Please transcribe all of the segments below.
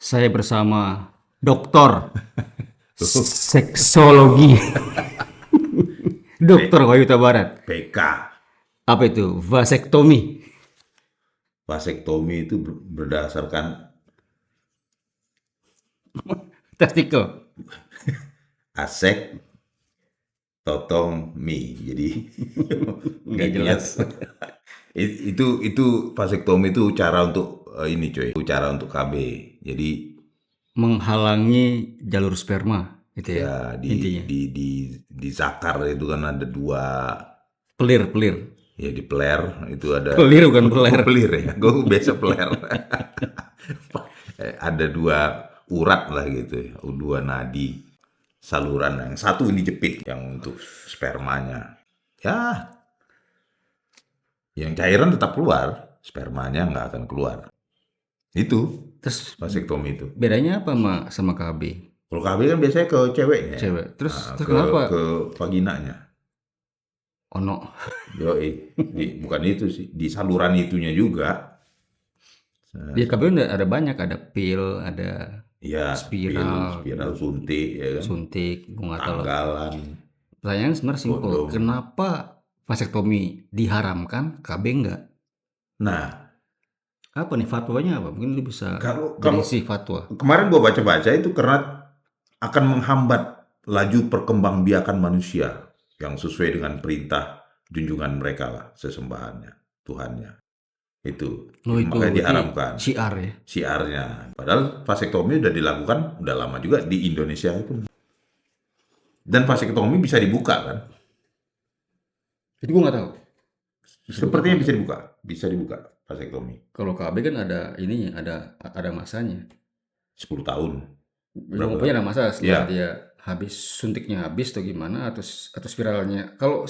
Saya bersama Doktor Seksologi Dokter Wahyu Barat. PK. Apa itu? Vasektomi. Vasektomi itu berdasarkan Testikel. asek totong mi. Jadi Nggak jelas. itu vasektomi itu cara untuk ini coy, itu cara untuk KB. Jadi Menghalangi jalur sperma. Itu ya, ya intinya. di zakar itu kan ada dua, Pelir. ya di peler itu ada Pelir bukan peler. pelir ya. Gue biasa peler. Ada dua urat lah gitu ya, dua nadi saluran, yang satu ini jepit yang untuk spermanya. Ya, yang cairan tetap keluar, spermanya nggak akan keluar. Itu Terus vasektomi itu. bedanya apa sama KB? Kalau KB kan biasanya ke ceweknya. Cewek. Terus Ke kenapa? ke vaginanya. Ono. Yoi, bukan itu sih, di saluran itunya juga. Di KB ada banyak, ada pil, ada Ya, spiral, spiral suntik ya kan, suntik, gue nggak tahu. tanggalan. Pertanyaan sebenarnya simpel. Kondom. Kenapa vasektomi diharamkan, KB enggak? Nah, Apa nih fatwanya apa? Mungkin lu bisa kalau berisi fatwa. kemarin gua baca-baca itu karena akan menghambat laju perkembangbiakan manusia yang sesuai dengan perintah junjungan mereka lah, sesembahannya, Tuhannya. Itu Oh, itu makanya berarti diharamkan syiar ya. siarnya. Padahal vasektomi udah dilakukan udah lama juga di Indonesia itu. Dan vasektomi bisa dibuka kan? Itu gue nggak tahu. Sepertinya bisa dibuka vasektomi. Kalau KB kan ada ininya, ada masanya. 10 tahun. Yang pokoknya ada masa setelah Ya. dia habis suntiknya habis atau gimana atau spiralnya. Kalau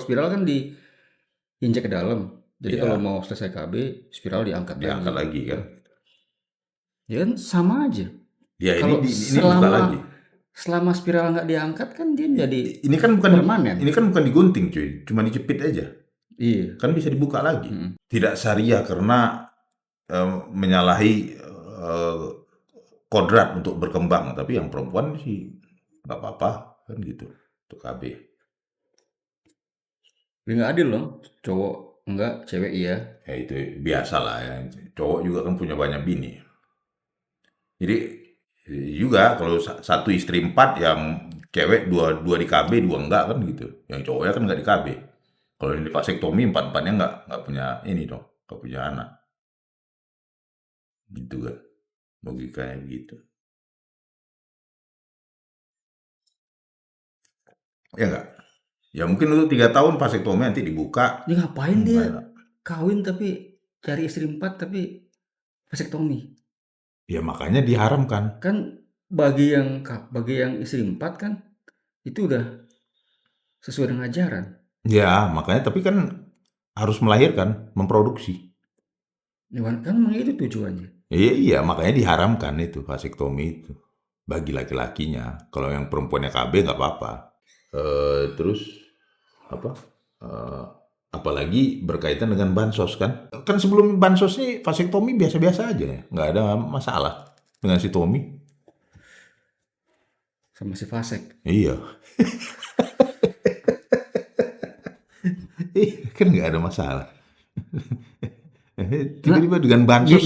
spiral kan diinjek ke dalam. Jadi Iya. kalau mau selesai KB, spiral diangkat lagi kan. Ya kan sama aja. Ya Kalau ini dibuka lagi. selama spiral nggak diangkat kan dia jadi Ini kan bukan permanen. Ini kan bukan digunting cuy, cuma dijepit aja. Iya. Kan bisa dibuka lagi. Tidak syariah karena menyalahi kodrat untuk berkembang, tapi yang perempuan sih nggak apa-apa kan gitu untuk KB. Ini nggak adil loh. Cowok enggak, cewek iya. Ya itu biasa lah ya. Cowok juga kan punya banyak bini. Jadi juga kalau satu istri 4, yang cewek dua di KB, 2 enggak kan gitu. Yang cowoknya kan nggak di KB. Kalau ini vasektomi 4-4-nya nggak punya ini dong, nggak punya anak. Gitu kan, logikanya gitu. Ya enggak? Ya mungkin untuk 3 tahun vasektomi nanti dibuka. Dia ngapain dia kawin tapi cari istri 4 tapi vasektomi? Ya makanya diharamkan. Kan bagi yang istri 4 kan itu udah sesuai dengan ajaran. Ya makanya, tapi kan harus melahirkan, memproduksi. Ya kan memang itu tujuannya. Iya, makanya diharamkan itu vasektomi itu bagi laki-lakinya. Kalau yang perempuannya KB nggak apa-apa. Terus apa? Apalagi berkaitan dengan bansos kan? Kan sebelum bansos ini vasektomi biasa-biasa aja ya, nggak ada masalah dengan si Tommy. Sama si Vasek. Iya. Kan nggak ada masalah. Tiba-tiba dengan bansos,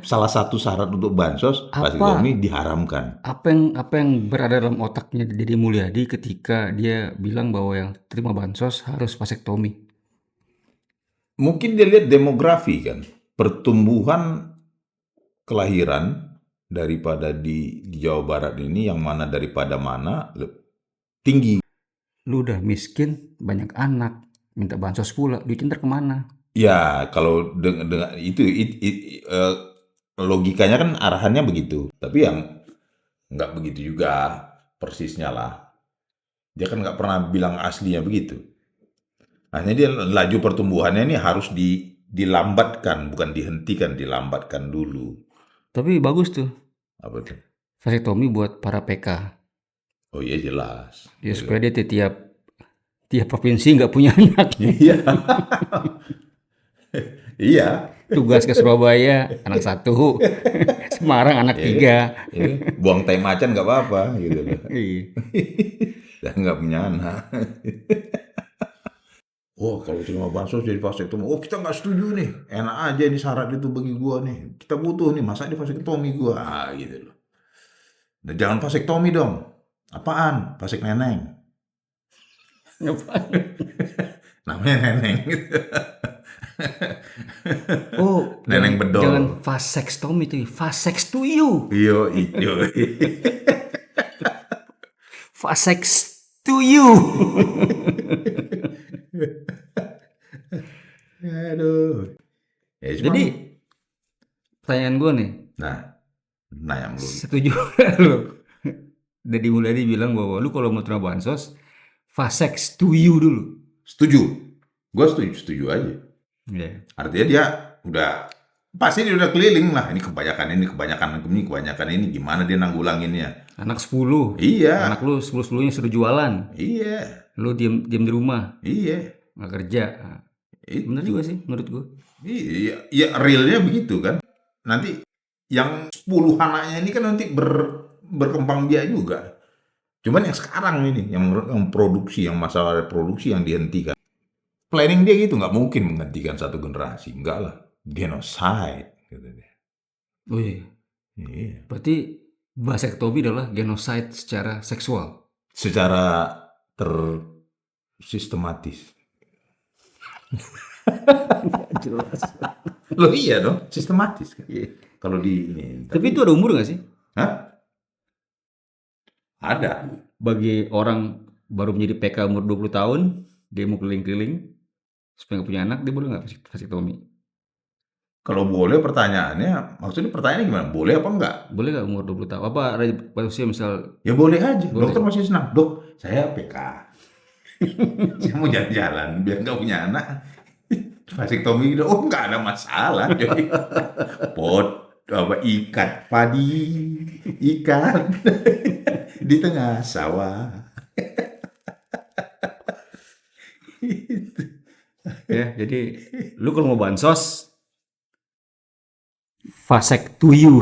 salah satu syarat untuk bansos vasektomi diharamkan. Apa yang berada dalam otaknya Deddy Mulyadi ketika dia bilang bahwa yang terima bansos harus vasektomi? Mungkin dia lihat demografi kan, pertumbuhan kelahiran daripada di Jawa Barat ini, yang mana daripada mana tinggi. Lu udah miskin, banyak anak, minta bansos pula, duitnya ntar kemana? Ya, kalau dengan itu logikanya kan arahannya begitu. Tapi yang nggak begitu juga persisnya lah. Dia kan nggak pernah bilang aslinya begitu. Hanya dia laju pertumbuhannya ini harus dilambatkan, bukan dihentikan, dilambatkan dulu. Tapi bagus tuh. Apa tuh? Vasektomi buat para PK. Oh iya jelas. Ya supaya dia tiap provinsi nggak punya anak. Iya. Iya, Tugas ke Surabaya anak 1, Semarang anak iya, 3. iya. Buang tai macan nggak apa-apa gitu loh. Iya. Dan nggak punya anak. Oh, kalau terima bansos jadi vasektomi, oh kita nggak setuju nih. Enak aja ini syarat itu bagi gua nih. Kita butuh nih, masa di vasektomi gua. Ah, gitu loh. Dan jangan vasektomi dong. Apaan? Vasek neneng. Ngapain? Namanya neneng. Oh, Neneng jangan bedol. vasectomy itu, vasex to you. Iyo, iyo. Vasex to you. Aduh. Ya cuman, Jadi pertanyaan gue nih, nah, nanya melulu. setuju nggak lu? Deddy Mulyadi bilang bahwa lu kalau mau terima bansos, vasex to you dulu. Setuju. Gua setuju, setuju aja. Iya. Artinya dia udah, pasti dia udah keliling lah. Ini kebanyakan ini. Gimana dia nanggulanginnya? Anak 10, Iya, anak lu 10-10-nya suruh jualan. iya, Lu diem di rumah, iya. nggak kerja. Nah, bener Itu, juga sih menurut gue. iya, ya realnya begitu kan. Nanti yang 10 anaknya ini kan nanti berkembang biak juga. Cuman yang sekarang ini, yang produksi, yang masalah produksi yang dihentikan. Planning dia gitu, nggak mungkin menghentikan satu generasi. Enggak lah. Genocide. Gitu dia. Oh iya, Iya. berarti vasektomi adalah genosida secara seksual. Secara tersistematis. Jelas. Loh iya dong, sistematis kan. Iya. Kalau di ini. Tapi itu ada umur nggak sih? Hah? Ada. Bagi orang baru menjadi PK umur 20 tahun, dia mau keliling-keliling, supaya nggak punya anak, dia boleh nggak vasektomi? Kalau boleh pertanyaannya, maksudnya pertanyaannya gimana? Boleh apa enggak? Boleh nggak umur 20 tahun? Apa ada usia misal, Ya boleh aja. boleh? Dokter masih senang. Dok, saya PK. Saya mau jalan-jalan biar nggak punya anak. Vasektomi gitu. Oh, nggak ada masalah. Jadi ikat padi, ikat di tengah sawah. Ya, jadi lu kalau mau bansos, vasek to you.